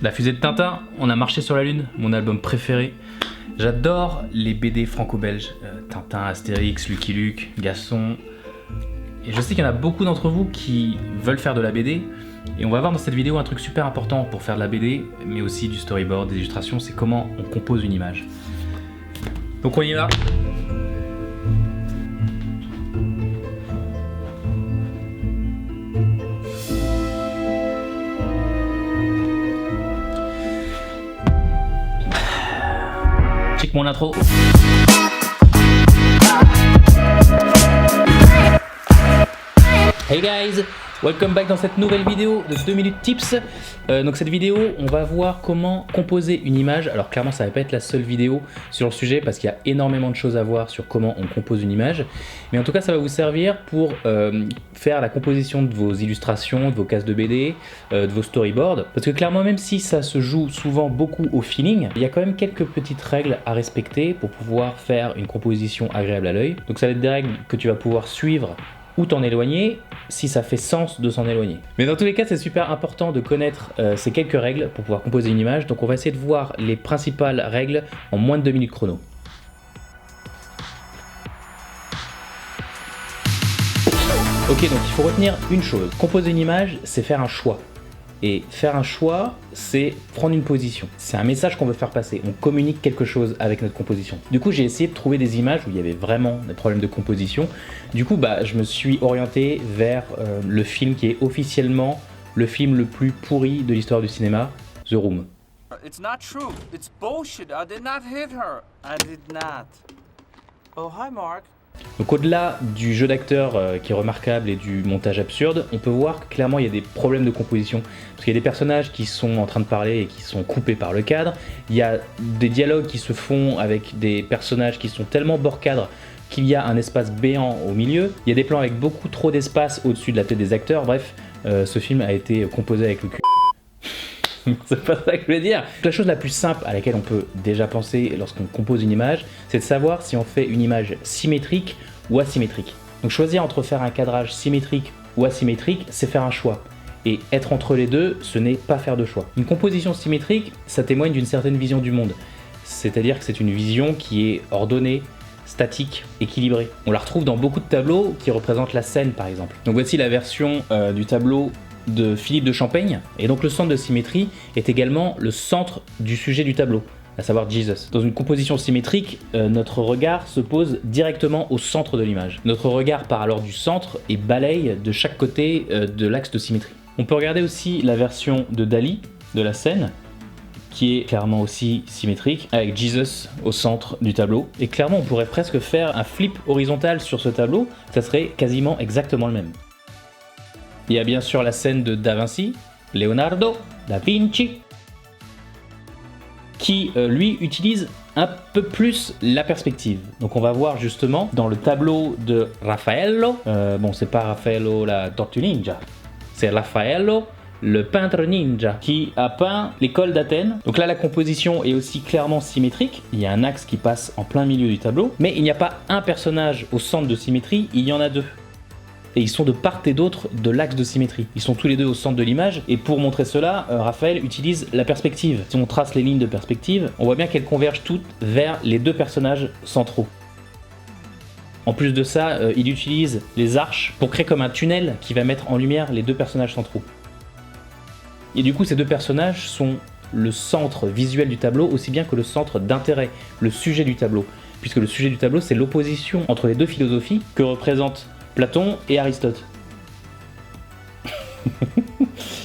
La fusée de Tintin, On a marché sur la lune, mon album préféré. J'adore les BD franco-belges, Tintin, Astérix, Lucky Luke, Gaston. Et je sais qu'il y en a beaucoup d'entre vous qui veulent faire de la BD. Et on va voir dans cette vidéo un truc super important pour faire de la BD, mais aussi du storyboard, des illustrations, c'est comment on compose une image. Donc on y va. Check mon intro. Hey guys, welcome back dans cette nouvelle vidéo de 2 minutes tips. Donc cette vidéo, on va voir comment composer une image. Alors clairement, ça va pas être la seule vidéo sur le sujet parce qu'il y a énormément de choses à voir sur comment on compose une image. Mais en tout cas, ça va vous servir pour faire la composition de vos illustrations, de vos cases de BD, de vos storyboards. Parce que clairement, même si ça se joue souvent beaucoup au feeling, il y a quand même quelques petites règles à respecter pour pouvoir faire une composition agréable à l'œil. Donc ça va être des règles que tu vas pouvoir suivre ou t'en éloigner si ça fait sens de s'en éloigner. Mais dans tous les cas, c'est super important de connaître ces quelques règles pour pouvoir composer une image. Donc on va essayer de voir les principales règles en moins de 2 minutes chrono. Ok, donc il faut retenir une chose. Composer une image, c'est faire un choix. Et faire un choix, c'est prendre une position. C'est un message qu'on veut faire passer. On communique quelque chose avec notre composition. Du coup, j'ai essayé de trouver des images où il y avait vraiment des problèmes de composition. Du coup, je me suis orienté vers le film qui est officiellement le film le plus pourri de l'histoire du cinéma, The Room. It's not true. It's bullshit. I did not hit her. I did not. Oh, hi, Mark. Donc au-delà du jeu d'acteur qui est remarquable et du montage absurde, on peut voir que clairement il y a des problèmes de composition. Parce qu'il y a des personnages qui sont en train de parler et qui sont coupés par le cadre. Il y a des dialogues qui se font avec des personnages qui sont tellement bord cadre qu'il y a un espace béant au milieu. Il y a des plans avec beaucoup trop d'espace au-dessus de la tête des acteurs. Bref, ce film a été composé avec le cul. C'est pas ça que je veux dire. La chose la plus simple à laquelle on peut déjà penser lorsqu'on compose une image, c'est de savoir si on fait une image symétrique ou asymétrique. Donc choisir entre faire un cadrage symétrique ou asymétrique, c'est faire un choix. Et être entre les deux, ce n'est pas faire de choix. Une composition symétrique, ça témoigne d'une certaine vision du monde. C'est-à-dire que c'est une vision qui est ordonnée, statique, équilibrée. On la retrouve dans beaucoup de tableaux qui représentent la scène par exemple. Donc voici la version du tableau de Philippe de Champaigne, et donc le centre de symétrie est également le centre du sujet du tableau, à savoir Jesus. Dans une composition symétrique, notre regard se pose directement au centre de l'image. Notre regard part alors du centre et balaye de chaque côté de l'axe de symétrie. On peut regarder aussi la version de Dali de la scène, qui est clairement aussi symétrique, avec Jesus au centre du tableau. Et clairement, on pourrait presque faire un flip horizontal sur ce tableau, ça serait quasiment exactement le même. Il y a bien sûr la scène de Da Vinci, Leonardo da Vinci, qui lui utilise un peu plus la perspective. Donc on va voir justement dans le tableau de Raffaello, bon c'est pas Raffaello la tortue ninja, c'est Raffaello le peintre ninja qui a peint l'école d'Athènes. Donc là la composition est aussi clairement symétrique, il y a un axe qui passe en plein milieu du tableau, mais il n'y a pas un personnage au centre de symétrie, il y en a deux. Et ils sont de part et d'autre de l'axe de symétrie. Ils sont tous les deux au centre de l'image, et pour montrer cela, Raphaël utilise la perspective. Si on trace les lignes de perspective, on voit bien qu'elles convergent toutes vers les deux personnages centraux. En plus de ça, il utilise les arches pour créer comme un tunnel qui va mettre en lumière les deux personnages centraux. Et du coup, ces deux personnages sont le centre visuel du tableau, aussi bien que le centre d'intérêt, le sujet du tableau. Puisque le sujet du tableau, c'est l'opposition entre les deux philosophies que représentent Platon et Aristote.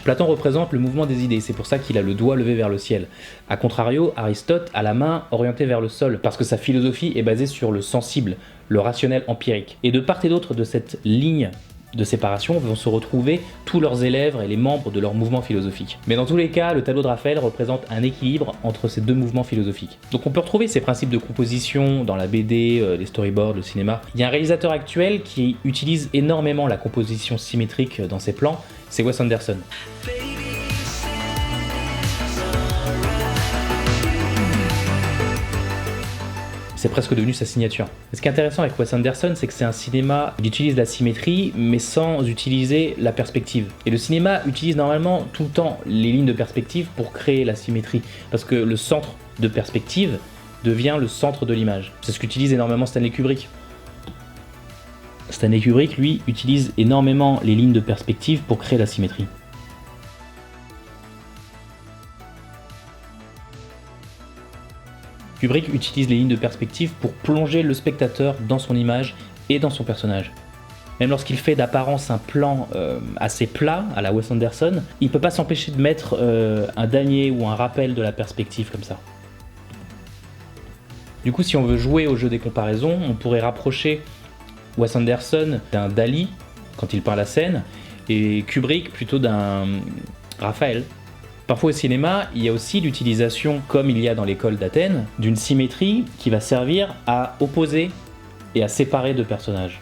Platon représente le mouvement des idées, c'est pour ça qu'il a le doigt levé vers le ciel. A contrario, Aristote a la main orientée vers le sol, parce que sa philosophie est basée sur le sensible, le rationnel empirique. Et de part et d'autre de cette ligne de séparation vont se retrouver tous leurs élèves et les membres de leur mouvement philosophique. Mais dans tous les cas, le tableau de Raphaël représente un équilibre entre ces deux mouvements philosophiques. Donc on peut retrouver ces principes de composition dans la BD, les storyboards, le cinéma. Il y a un réalisateur actuel qui utilise énormément la composition symétrique dans ses plans, c'est Wes Anderson. C'est presque devenu sa signature. Et ce qui est intéressant avec Wes Anderson, c'est que c'est un cinéma qui utilise la symétrie, mais sans utiliser la perspective. Et le cinéma utilise normalement tout le temps les lignes de perspective pour créer la symétrie, parce que le centre de perspective devient le centre de l'image. C'est ce qu'utilise énormément Stanley Kubrick. Stanley Kubrick, lui, utilise énormément les lignes de perspective pour créer la symétrie. Kubrick utilise les lignes de perspective pour plonger le spectateur dans son image et dans son personnage. Même lorsqu'il fait d'apparence un plan assez plat à la Wes Anderson, il ne peut pas s'empêcher de mettre un damier ou un rappel de la perspective comme ça. Du coup, si on veut jouer au jeu des comparaisons, on pourrait rapprocher Wes Anderson d'un Dali quand il peint la scène et Kubrick plutôt d'un Raphaël. Parfois au cinéma, il y a aussi l'utilisation, comme il y a dans l'école d'Athènes, d'une symétrie qui va servir à opposer et à séparer deux personnages.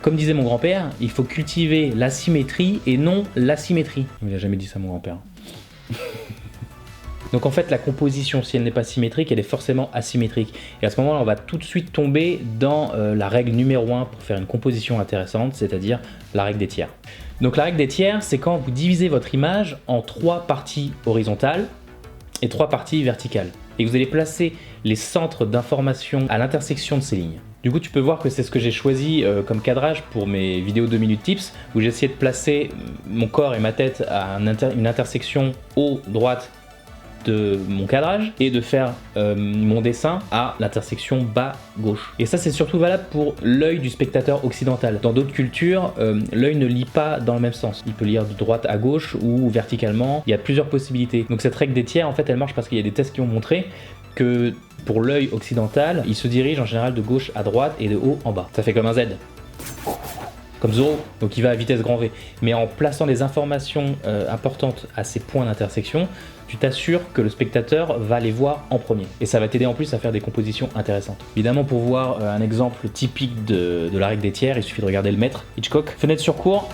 Comme disait mon grand-père, il faut cultiver la symétrie et non l'asymétrie. Il n'a jamais dit ça mon grand-père. Donc en fait, la composition, si elle n'est pas symétrique, elle est forcément asymétrique. Et à ce moment-là, on va tout de suite tomber dans la règle numéro 1 pour faire une composition intéressante, c'est-à-dire la règle des tiers. Donc la règle des tiers, c'est quand vous divisez votre image en 3 parties horizontales et 3 parties verticales. Et vous allez placer les centres d'information à l'intersection de ces lignes. Du coup, tu peux voir que c'est ce que j'ai choisi comme cadrage pour mes vidéos 2 minutes tips, où j'ai essayé de placer mon corps et ma tête à une intersection haut-droite de mon cadrage et de faire mon dessin à l'intersection bas-gauche. Et ça, c'est surtout valable pour l'œil du spectateur occidental. Dans d'autres cultures, l'œil ne lit pas dans le même sens. Il peut lire de droite à gauche ou verticalement. Il y a plusieurs possibilités. Donc cette règle des tiers, en fait, elle marche parce qu'il y a des tests qui ont montré que pour l'œil occidental, il se dirige en général de gauche à droite et de haut en bas. Ça fait comme un Z. Comme Zorro, donc il va à vitesse grand V. Mais en plaçant des informations importantes à ces points d'intersection, tu t'assures que le spectateur va les voir en premier. Et ça va t'aider en plus à faire des compositions intéressantes. Évidemment, pour voir un exemple typique de la règle des tiers, il suffit de regarder Le Maître, Hitchcock. Fenêtre sur cour.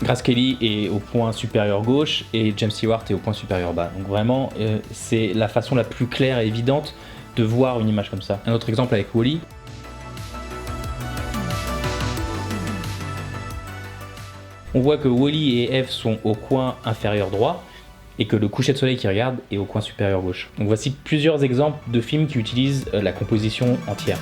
Grace Kelly est au point supérieur gauche et James Stewart est au point supérieur bas. Donc vraiment, c'est la façon la plus claire et évidente de voir une image comme ça. Un autre exemple avec Wall-E. On voit que Wall-E et Eve sont au coin inférieur droit et que le coucher de soleil qui regarde est au coin supérieur gauche. Donc voici plusieurs exemples de films qui utilisent la composition entière.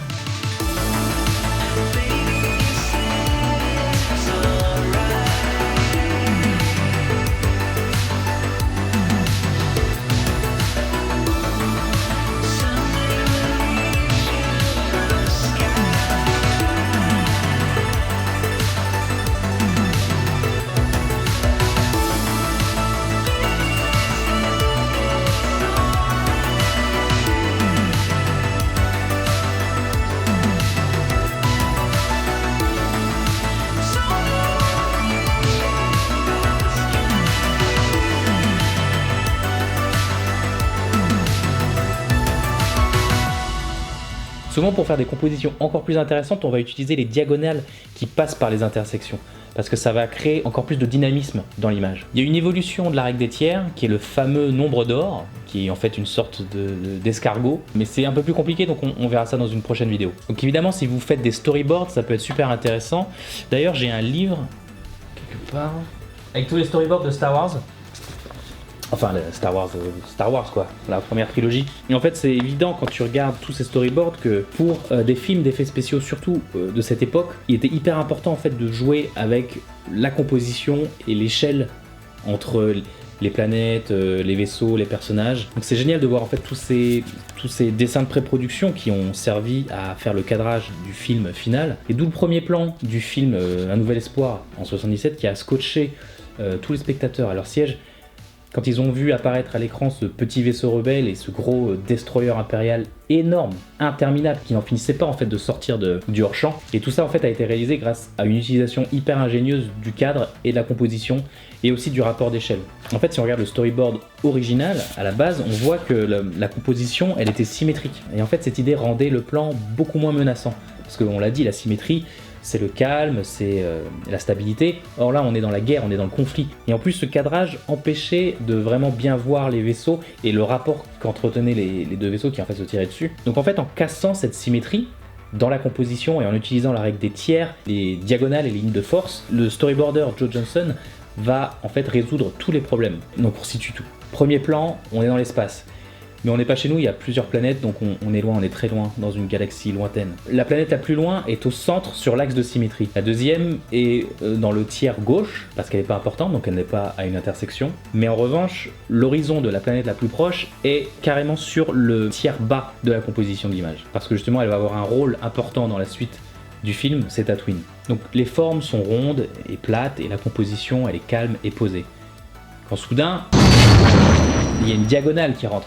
Souvent, pour faire des compositions encore plus intéressantes, on va utiliser les diagonales qui passent par les intersections, parce que ça va créer encore plus de dynamisme dans l'image. Il y a une évolution de la règle des tiers, qui est le fameux nombre d'or, qui est en fait une sorte d'escargot, mais c'est un peu plus compliqué, donc on verra ça dans une prochaine vidéo. Donc évidemment, si vous faites des storyboards, ça peut être super intéressant. D'ailleurs, j'ai un livre, quelque part, avec tous les storyboards de Star Wars. Enfin, Star Wars quoi, la première trilogie. Et en fait, c'est évident quand tu regardes tous ces storyboards que pour des films d'effets spéciaux, surtout de cette époque, il était hyper important en fait de jouer avec la composition et l'échelle entre les planètes, les vaisseaux, les personnages. Donc c'est génial de voir en fait tous ces dessins de pré-production qui ont servi à faire le cadrage du film final. Et d'où le premier plan du film Un Nouvel Espoir en 77 qui a scotché tous les spectateurs à leur siège. Quand ils ont vu apparaître à l'écran ce petit vaisseau rebelle et ce gros destroyer impérial énorme, interminable, qui n'en finissait pas en fait de sortir du hors-champ. Et tout ça en fait a été réalisé grâce à une utilisation hyper ingénieuse du cadre et de la composition et aussi du rapport d'échelle. En fait, si on regarde le storyboard original, à la base, on voit que la composition, elle était symétrique. Et en fait, cette idée rendait le plan beaucoup moins menaçant. Parce qu'on l'a dit, la symétrie c'est le calme, c'est la stabilité. Or là, on est dans la guerre, on est dans le conflit. Et en plus, ce cadrage empêchait de vraiment bien voir les vaisseaux et le rapport qu'entretenaient les deux vaisseaux qui en fait se tiraient dessus. Donc en fait, en cassant cette symétrie, dans la composition et en utilisant la règle des tiers, les diagonales et les lignes de force, le storyboarder Joe Johnston va en fait résoudre tous les problèmes. Donc on situe tout. Premier plan, on est dans l'espace. Mais on n'est pas chez nous, il y a plusieurs planètes, donc on est loin, on est très loin, dans une galaxie lointaine. La planète la plus loin est au centre, sur l'axe de symétrie. La deuxième est dans le tiers gauche, parce qu'elle n'est pas importante, donc elle n'est pas à une intersection. Mais en revanche, l'horizon de la planète la plus proche est carrément sur le tiers bas de la composition de l'image. Parce que justement, elle va avoir un rôle important dans la suite du film, c'est Tatooine. Donc les formes sont rondes et plates, et la composition, elle est calme et posée. Quand soudain, il y a une diagonale qui rentre.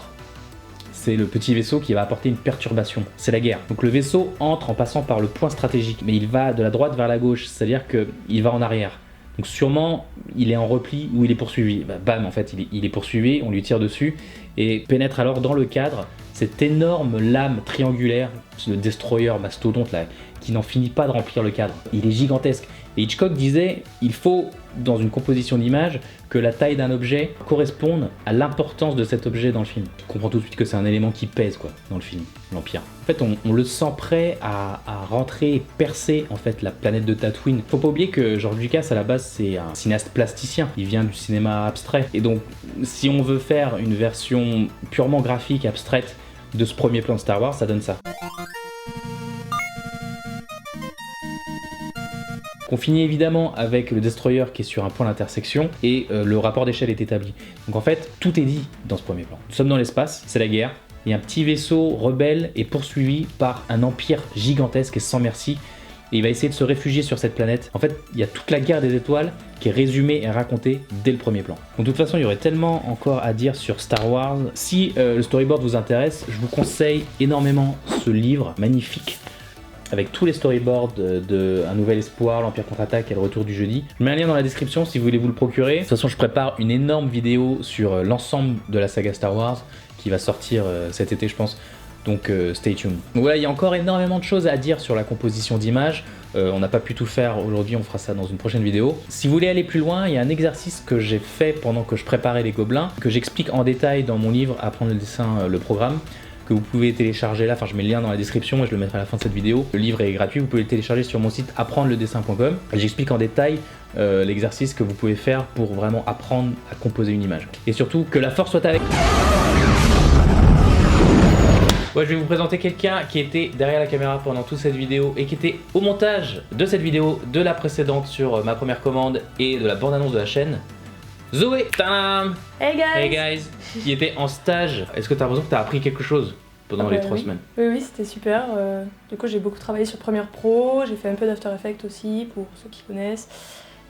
C'est le petit vaisseau qui va apporter une perturbation. C'est la guerre. Donc le vaisseau entre en passant par le point stratégique, mais il va de la droite vers la gauche, c'est-à-dire qu'il va en arrière. Donc sûrement, il est en repli ou il est poursuivi. Bam, en fait, il est poursuivi, on lui tire dessus, et pénètre alors dans le cadre cette énorme lame triangulaire, le destroyer mastodonte là, qui n'en finit pas de remplir le cadre. Il est gigantesque. Et Hitchcock disait, il faut, dans une composition d'image, que la taille d'un objet corresponde à l'importance de cet objet dans le film. Tu comprends tout de suite que c'est un élément qui pèse quoi, dans le film, l'Empire. En fait, on le sent prêt à rentrer et percer en fait la planète de Tatooine. Faut pas oublier que George Lucas, à la base, c'est un cinéaste plasticien. Il vient du cinéma abstrait. Et donc, si on veut faire une version purement graphique, abstraite, de ce premier plan de Star Wars, ça donne ça. On finit évidemment avec le Destroyer qui est sur un point d'intersection et le rapport d'échelle est établi. Donc en fait, tout est dit dans ce premier plan. Nous sommes dans l'espace, c'est la guerre, et un petit vaisseau rebelle est poursuivi par un empire gigantesque et sans merci, et il va essayer de se réfugier sur cette planète. En fait, il y a toute la guerre des étoiles qui est résumée et racontée dès le premier plan. Donc de toute façon, il y aurait tellement encore à dire sur Star Wars. Si le storyboard vous intéresse, je vous conseille énormément ce livre magnifique, avec tous les storyboards de Un Nouvel Espoir, l'Empire contre-attaque et le Retour du jeudi. Je mets un lien dans la description si vous voulez vous le procurer. De toute façon, je prépare une énorme vidéo sur l'ensemble de la saga Star Wars qui va sortir cet été, je pense. Donc stay tuned. Donc voilà, il y a encore énormément de choses à dire sur la composition d'images. On n'a pas pu tout faire aujourd'hui, on fera ça dans une prochaine vidéo. Si vous voulez aller plus loin, il y a un exercice que j'ai fait pendant que je préparais les Gobelins, que j'explique en détail dans mon livre Apprendre le dessin, le programme, que vous pouvez télécharger là, enfin je mets le lien dans la description et je le mettrai à la fin de cette vidéo. Le livre est gratuit, vous pouvez le télécharger sur mon site apprendredessin.com. J'explique en détail l'exercice que vous pouvez faire pour vraiment apprendre à composer une image. Et surtout, que la force soit avec. Ouais, je vais vous présenter quelqu'un qui était derrière la caméra pendant toute cette vidéo et qui était au montage de cette vidéo, de la précédente sur ma première commande et de la bande-annonce de la chaîne. Zoé, tadam! Hey guys! Hey guys! Qui était en stage. Est-ce que tu as l'impression que tu as appris quelque chose pendant les 3 semaines? Oui, c'était super. Du coup, j'ai beaucoup travaillé sur Premiere Pro, j'ai fait un peu d'After Effects aussi, pour ceux qui connaissent,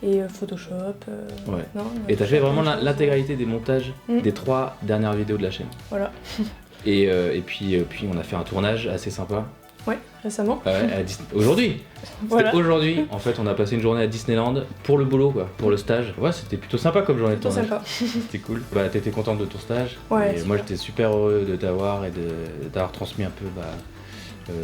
et Photoshop. Ouais. Et tu as fait vraiment l'intégralité des montages des 3 dernières vidéos de la chaîne. Voilà. Et puis on a fait un tournage assez sympa. Ouais, récemment. Aujourd'hui. Voilà. C'était aujourd'hui. En fait, on a passé une journée à Disneyland pour le boulot, quoi, pour le stage. Ouais, c'était plutôt sympa comme journée de Plutôt tournage. sympa. C'était cool. Bah, t'étais contente de ton stage. Ouais. Et moi, j'étais super heureux de t'avoir et d'avoir transmis un peu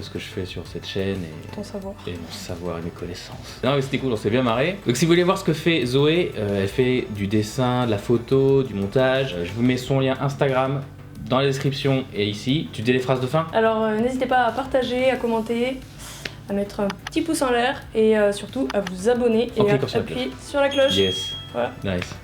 ce que je fais sur cette chaîne et Ton savoir. Et mon savoir et mes connaissances. Non, mais c'était cool, on s'est bien marré. Donc, si vous voulez voir ce que fait Zoé, elle fait du dessin, de la photo, du montage. Je vous mets son lien Instagram dans la description et ici. Tu dis les phrases de fin? Alors n'hésitez pas à partager, à commenter, à mettre un petit pouce en l'air et surtout à vous abonner et à appuyer sur la cloche. Yes. Voilà. Nice.